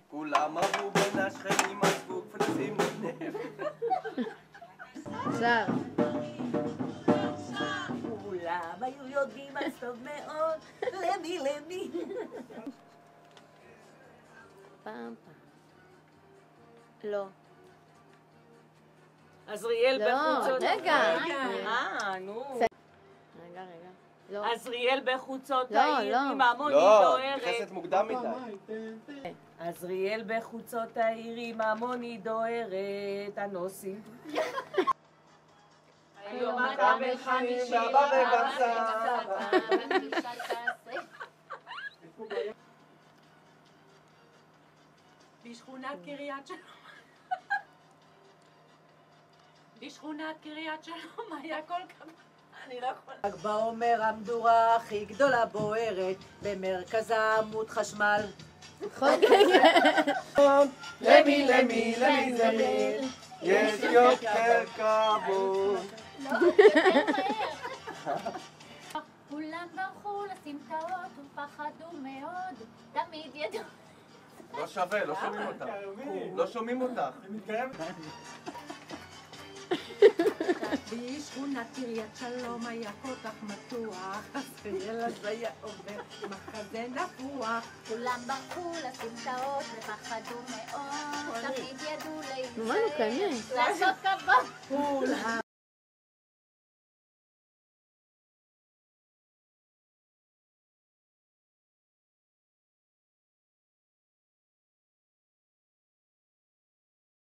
כולם עברו בין השכנים, עזבו כפלסים מגנב. שר. כולם היו יודעים אז טוב מאוד, למי. פעם. לא. עזריאל בחוצות... רגע. נו. רגע. לא. עזריאל בחוצות לא, העיר לא. עם המונית לא, דוהרת. נכנסת מוקדם מדי. עזריאל בחוצות העיר עם המונית דוהרת. הנוסעים. היום אתה בן 50 ואבא וגם סבא. בשכונת קריית שלום. בשכונת קריית שלום היה כל כך... אני לא יכולה. ל"ג בעומר המדורה הכי גדולה בוערת, במרכזה עמוד חשמל. למי, יש יותר כבוד. כולם ברחו לסמטאות ופחדו מאוד, תמיד ידעו. לא שווה, לא שומעים אותך. לא שומעים אותך. בשכונת קריית שלום היה כל כך מתוח, עזריאל אז היה עובר מחזה נפוח. כולם ברחו לסמטאות ופחדו מאוד, תמיד ידעו מה לא קיים? לעשות כבוד.